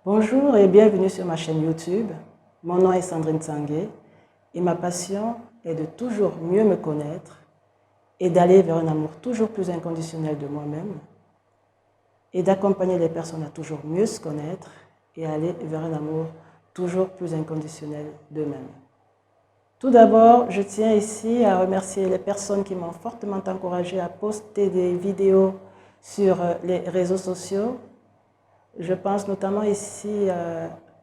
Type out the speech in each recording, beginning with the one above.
Bonjour et bienvenue sur ma chaîne YouTube. Mon nom est Sandrine Sangué et ma passion est de toujours mieux me connaître et d'aller vers un amour toujours plus inconditionnel de moi-même et d'accompagner les personnes à toujours mieux se connaître et aller vers un amour toujours plus inconditionnel d'eux-mêmes. Tout d'abord, je tiens ici à remercier les personnes qui m'ont fortement encouragé à poster des vidéos sur les réseaux sociaux. Je pense notamment ici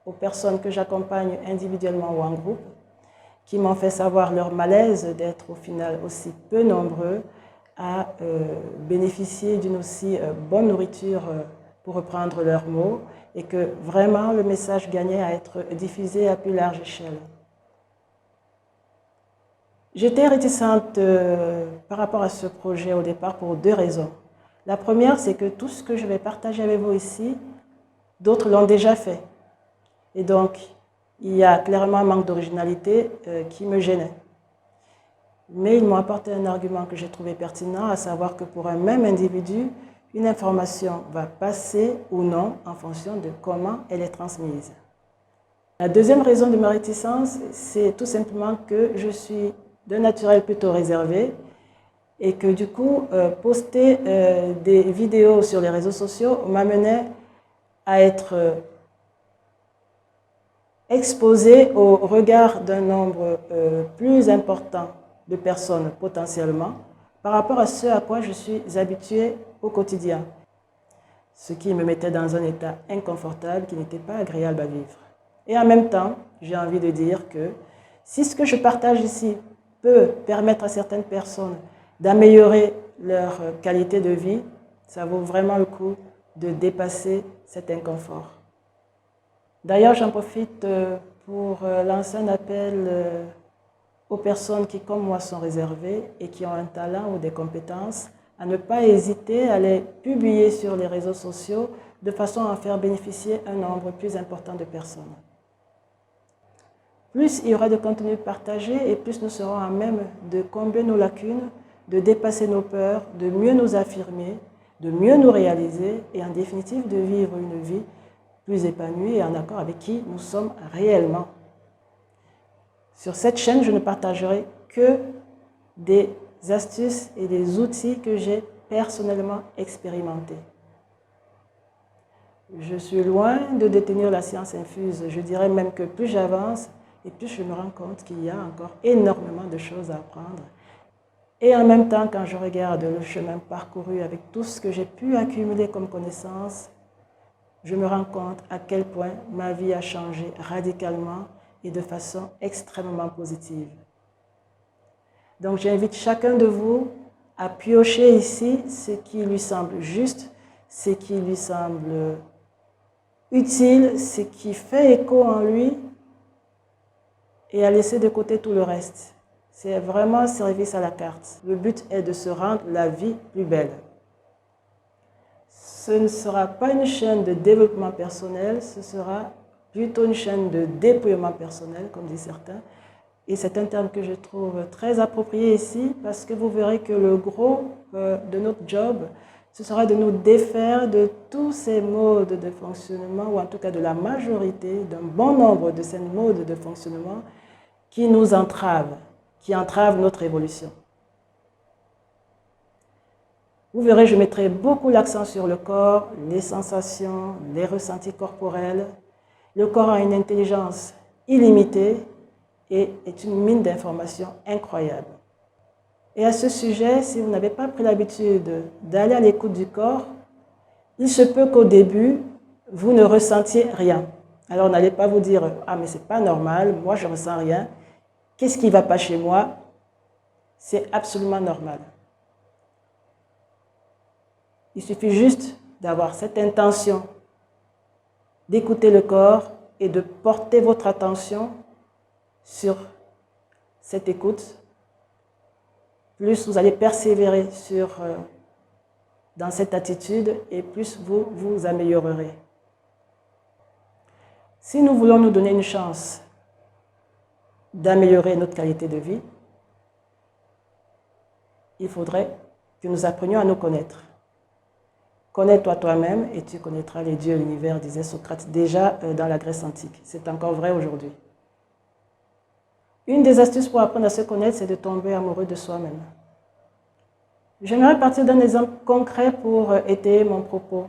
aux personnes que j'accompagne individuellement ou en groupe, qui m'ont fait savoir leur malaise d'être au final aussi peu nombreux à bénéficier d'une aussi bonne nourriture, pour reprendre leurs mots, et que vraiment le message gagnait à être diffusé à plus large échelle. J'étais réticente par rapport à ce projet au départ pour deux raisons. La première, c'est que tout ce que je vais partager avec vous ici, d'autres l'ont déjà fait. Et donc, il y a clairement un manque d'originalité qui me gênait. Mais ils m'ont apporté un argument que j'ai trouvé pertinent, à savoir que pour un même individu, une information va passer ou non en fonction de comment elle est transmise. La deuxième raison de ma réticence, c'est tout simplement que je suis de naturel plutôt réservé et que du coup, poster des vidéos sur les réseaux sociaux m'amenait à être exposé au regard d'un nombre plus important de personnes potentiellement par rapport à ce à quoi je suis habituée au quotidien, ce qui me mettait dans un état inconfortable qui n'était pas agréable à vivre. Et en même temps, j'ai envie de dire que si ce que je partage ici peut permettre à certaines personnes d'améliorer leur qualité de vie, ça vaut vraiment le coup de dépasser cet inconfort. D'ailleurs, j'en profite pour lancer un appel aux personnes qui, comme moi, sont réservées et qui ont un talent ou des compétences, à ne pas hésiter à les publier sur les réseaux sociaux de façon à faire bénéficier un nombre plus important de personnes. Plus il y aura de contenu partagé et plus nous serons à même de combler nos lacunes, de dépasser nos peurs, de mieux nous affirmer, de mieux nous réaliser et en définitive de vivre une vie plus épanouie et en accord avec qui nous sommes réellement. Sur cette chaîne, je ne partagerai que des astuces et des outils que j'ai personnellement expérimentés. Je suis loin de détenir la science infuse. Je dirais même que plus j'avance et plus je me rends compte qu'il y a encore énormément de choses à apprendre. Et en même temps, quand je regarde le chemin parcouru avec tout ce que j'ai pu accumuler comme connaissances, je me rends compte à quel point ma vie a changé radicalement et de façon extrêmement positive. Donc j'invite chacun de vous à piocher ici ce qui lui semble juste, ce qui lui semble utile, ce qui fait écho en lui et à laisser de côté tout le reste. C'est vraiment un service à la carte. Le but est de se rendre la vie plus belle. Ce ne sera pas une chaîne de développement personnel, ce sera plutôt une chaîne de dépouillement personnel, comme disent certains. Et c'est un terme que je trouve très approprié ici, parce que vous verrez que le gros de notre job, ce sera de nous défaire de tous ces modes de fonctionnement, ou en tout cas de la majorité, d'un bon nombre de ces modes de fonctionnement qui nous entravent, qui entravent notre évolution. Vous verrez, je mettrai beaucoup l'accent sur le corps, les sensations, les ressentis corporels. Le corps a une intelligence illimitée et est une mine d'informations incroyable. Et à ce sujet, si vous n'avez pas pris l'habitude d'aller à l'écoute du corps, il se peut qu'au début, vous ne ressentiez rien. Alors n'allez pas vous dire « Ah mais c'est pas normal, moi je ne ressens rien, qu'est-ce qui ne va pas chez moi ?» C'est absolument normal. Il suffit juste d'avoir cette intention d'écouter le corps et de porter votre attention sur cette écoute. Plus vous allez persévérer dans cette attitude et plus vous vous améliorerez. Si nous voulons nous donner une chance d'améliorer notre qualité de vie, il faudrait que nous apprenions à nous connaître. Connais-toi toi-même et tu connaîtras les dieux et l'univers, disait Socrate déjà dans la Grèce antique. C'est encore vrai aujourd'hui. Une des astuces pour apprendre à se connaître, c'est de tomber amoureux de soi-même. J'aimerais partir d'un exemple concret pour étayer mon propos.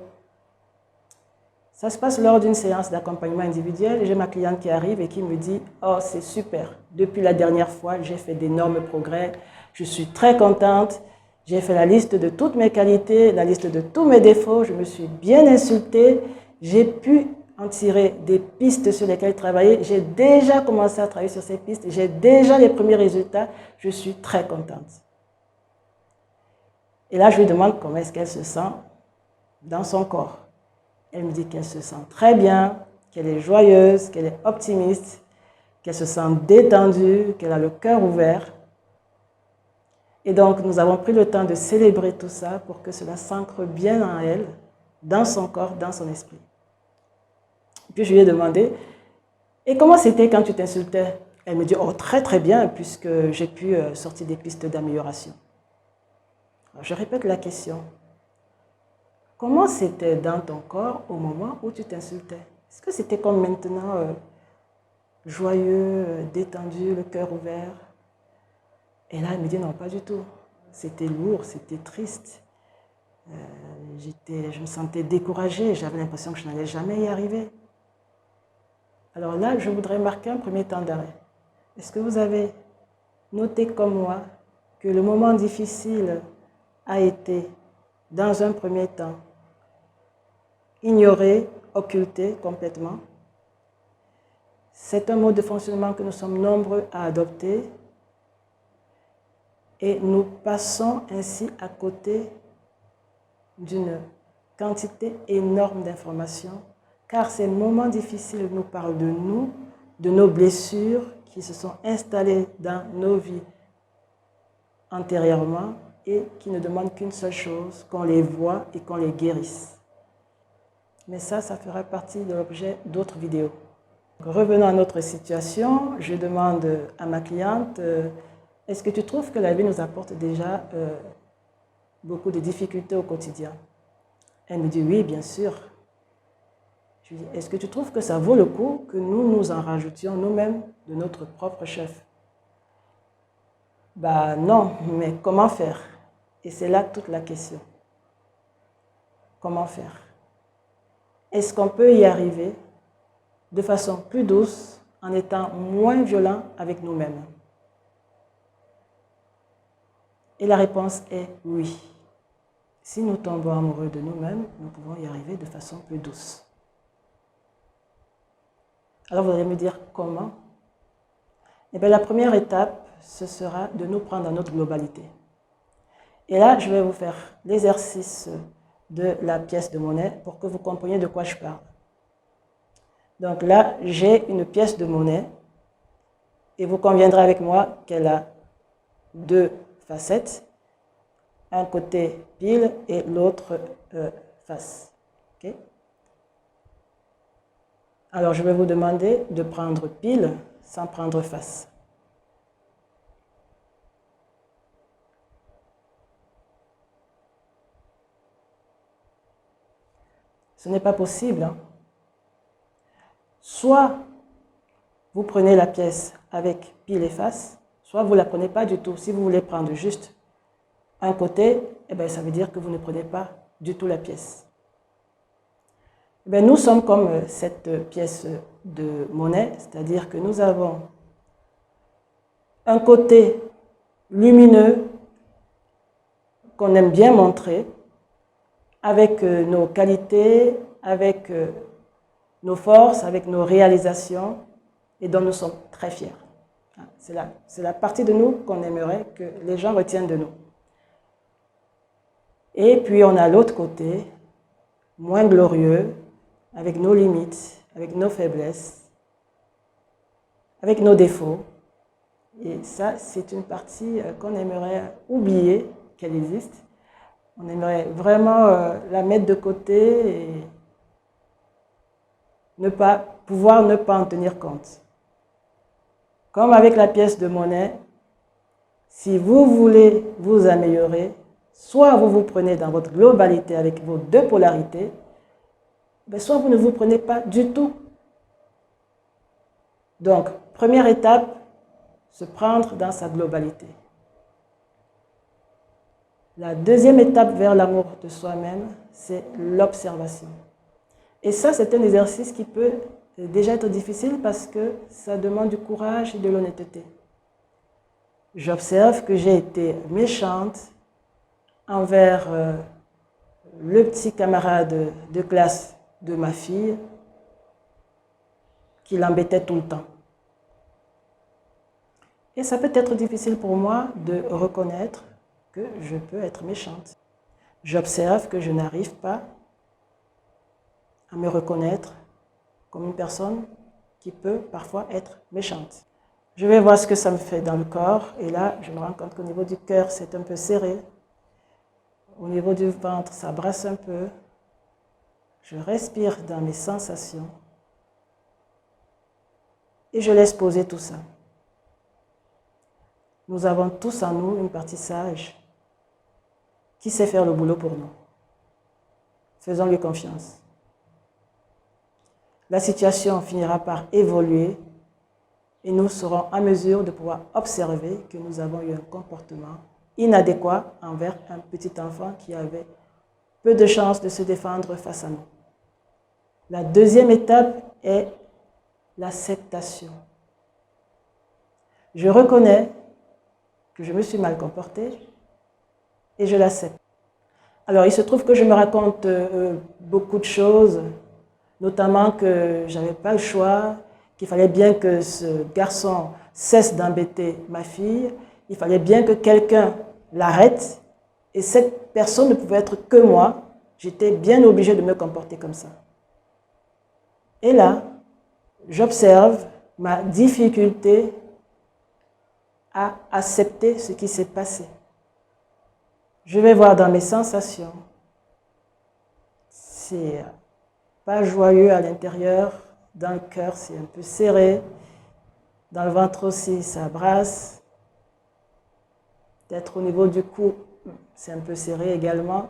Ça se passe lors d'une séance d'accompagnement individuel. J'ai ma cliente qui arrive et qui me dit « Oh, c'est super, depuis la dernière fois, j'ai fait d'énormes progrès, je suis très contente, j'ai fait la liste de toutes mes qualités, la liste de tous mes défauts, je me suis bien insultée, j'ai pu en tirer des pistes sur lesquelles travailler, j'ai déjà commencé à travailler sur ces pistes, j'ai déjà les premiers résultats, je suis très contente. » Et là, je lui demande comment est-ce qu'elle se sent dans son corps. Elle me dit qu'elle se sent très bien, qu'elle est joyeuse, qu'elle est optimiste, qu'elle se sent détendue, qu'elle a le cœur ouvert. Et donc, nous avons pris le temps de célébrer tout ça pour que cela s'ancre bien en elle, dans son corps, dans son esprit. Puis je lui ai demandé, et comment c'était quand tu t'insultais? Elle me dit, oh, très très bien, puisque j'ai pu sortir des pistes d'amélioration. Je répète la question. Comment c'était dans ton corps au moment où tu t'insultais? Est-ce que c'était comme maintenant, joyeux, détendu, le cœur ouvert? Et là, elle me dit non, pas du tout. C'était lourd, c'était triste. Je me sentais découragée, j'avais l'impression que je n'allais jamais y arriver. Alors là, je voudrais marquer un premier temps d'arrêt. Est-ce que vous avez noté comme moi que le moment difficile a été, dans un premier temps, ignoré, occulté complètement? C'est un mode de fonctionnement que nous sommes nombreux à adopter et nous passons ainsi à côté d'une quantité énorme d'informations, car ces moments difficiles nous parlent de nous, de nos blessures qui se sont installées dans nos vies antérieurement et qui ne demandent qu'une seule chose, qu'on les voie et qu'on les guérisse. Mais ça fera partie de l'objet d'autres vidéos. Revenons à notre situation, je demande à ma cliente, est-ce que tu trouves que la vie nous apporte déjà beaucoup de difficultés au quotidien? Elle me dit oui, bien sûr. Je lui dis, est-ce que tu trouves que ça vaut le coup que nous nous en rajoutions nous-mêmes de notre propre chef? Bah non, mais comment faire? Et c'est là toute la question. Comment faire? Est-ce qu'on peut y arriver de façon plus douce, en étant moins violent avec nous-mêmes? Et la réponse est oui. Si nous tombons amoureux de nous-mêmes, nous pouvons y arriver de façon plus douce. Alors vous allez me dire comment? Eh bien, la première étape, ce sera de nous prendre dans notre globalité. Et là, je vais vous faire l'exercice de la pièce de monnaie pour que vous compreniez de quoi je parle. Donc là, j'ai une pièce de monnaie et vous conviendrez avec moi qu'elle a deux facettes, un côté pile et l'autre face. Okay? Alors, je vais vous demander de prendre pile sans prendre face. Ce n'est pas possible. Hein? Soit vous prenez la pièce avec pile et face, soit vous ne la prenez pas du tout. Si vous voulez prendre juste un côté, eh bien, ça veut dire que vous ne prenez pas du tout la pièce. Eh bien, nous sommes comme cette pièce de monnaie, c'est-à-dire que nous avons un côté lumineux qu'on aime bien montrer, avec nos qualités, avec nos forces, avec nos réalisations, et dont nous sommes très fiers. C'est la partie de nous qu'on aimerait que les gens retiennent de nous. Et puis on a l'autre côté, moins glorieux, avec nos limites, avec nos faiblesses, avec nos défauts. Et ça, c'est une partie qu'on aimerait oublier qu'elle existe. On aimerait vraiment la mettre de côté et pouvoir ne pas en tenir compte. Comme avec la pièce de monnaie, si vous voulez vous améliorer, Soit vous vous prenez dans votre globalité avec vos deux polarités, soit vous ne vous prenez pas du tout. Donc, première étape, se prendre dans sa globalité. La deuxième étape vers l'amour de soi-même, c'est l'observation. Et ça, c'est un exercice qui peut déjà être difficile parce que ça demande du courage et de l'honnêteté. J'observe que j'ai été méchante envers le petit camarade de classe de ma fille qui l'embêtait tout le temps. Et ça peut être difficile pour moi de reconnaître que je peux être méchante. J'observe que je n'arrive pas à me reconnaître comme une personne qui peut parfois être méchante. Je vais voir ce que ça me fait dans le corps et là, je me rends compte qu'au niveau du cœur, c'est un peu serré. Au niveau du ventre, ça brasse un peu. Je respire dans mes sensations et je laisse poser tout ça. Nous avons tous en nous une partie sage qui sait faire le boulot pour nous. Faisons-lui confiance. La situation finira par évoluer et nous serons en mesure de pouvoir observer que nous avons eu un comportement inadéquat envers un petit enfant qui avait peu de chances de se défendre face à nous. La deuxième étape est l'acceptation. Je reconnais que je me suis mal comportée et je l'accepte. Alors, il se trouve que je me raconte beaucoup de choses, notamment que je n'avais pas le choix, qu'il fallait bien que ce garçon cesse d'embêter ma fille, il fallait bien que quelqu'un l'arrête, et cette personne ne pouvait être que moi. J'étais bien obligée de me comporter comme ça. Et là, j'observe ma difficulté à accepter ce qui s'est passé. Je vais voir dans mes sensations. C'est pas joyeux à l'intérieur, dans le cœur c'est un peu serré, dans le ventre aussi ça brasse, peut-être au niveau du cou c'est un peu serré également.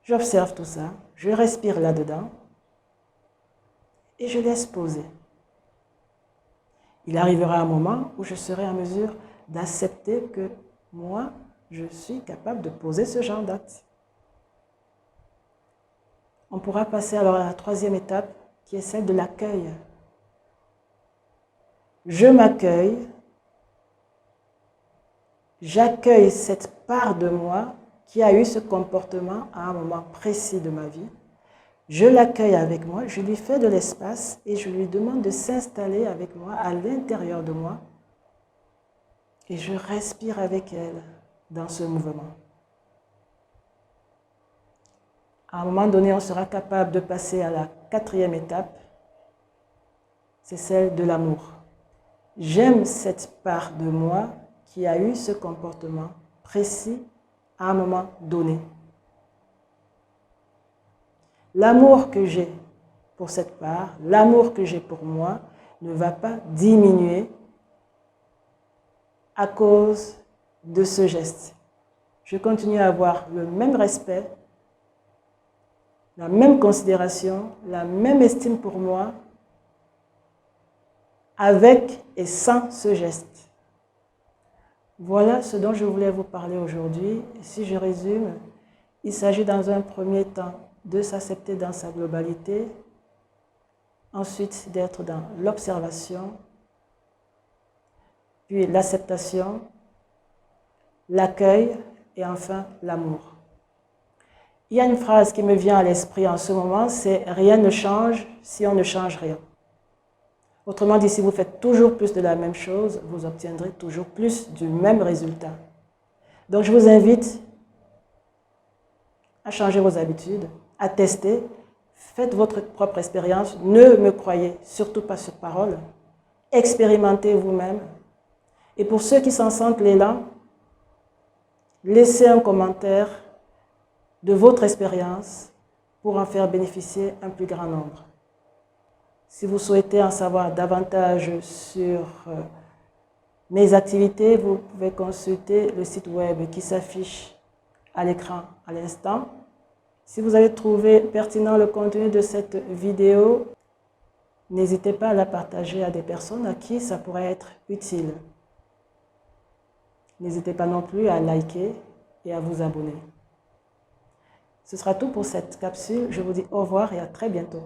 J'observe tout ça, je respire là-dedans et je laisse poser. Il arrivera un moment où je serai en mesure d'accepter que moi, je suis capable de poser ce genre d'acte. On pourra passer alors à la troisième étape, qui est celle de l'accueil. Je m'accueille, j'accueille cette part de moi qui a eu ce comportement à un moment précis de ma vie. Je l'accueille avec moi, je lui fais de l'espace et je lui demande de s'installer avec moi à l'intérieur de moi. Et je respire avec elle dans ce mouvement. À un moment donné, on sera capable de passer à la quatrième étape, c'est celle de l'amour. J'aime cette part de moi qui a eu ce comportement précis à un moment donné. L'amour que j'ai pour cette part, l'amour que j'ai pour moi, ne va pas diminuer à cause de ce geste. Je continue à avoir le même respect, la même considération, la même estime pour moi, avec et sans ce geste. Voilà ce dont je voulais vous parler aujourd'hui. Si je résume, il s'agit dans un premier temps de s'accepter dans sa globalité, ensuite d'être dans l'observation, puis l'acceptation, l'accueil et enfin l'amour. Il y a une phrase qui me vient à l'esprit en ce moment, c'est « rien ne change si on ne change rien ». Autrement dit, si vous faites toujours plus de la même chose, vous obtiendrez toujours plus du même résultat. Donc je vous invite à changer vos habitudes, à tester, faites votre propre expérience, ne me croyez surtout pas sur parole, expérimentez vous-même. Et pour ceux qui s'en sentent l'élan, laissez un commentaire de votre expérience pour en faire bénéficier un plus grand nombre. Si vous souhaitez en savoir davantage sur mes activités, vous pouvez consulter le site web qui s'affiche à l'écran à l'instant. Si vous avez trouvé pertinent le contenu de cette vidéo, n'hésitez pas à la partager à des personnes à qui ça pourrait être utile. N'hésitez pas non plus à liker et à vous abonner. Ce sera tout pour cette capsule. Je vous dis au revoir et à très bientôt.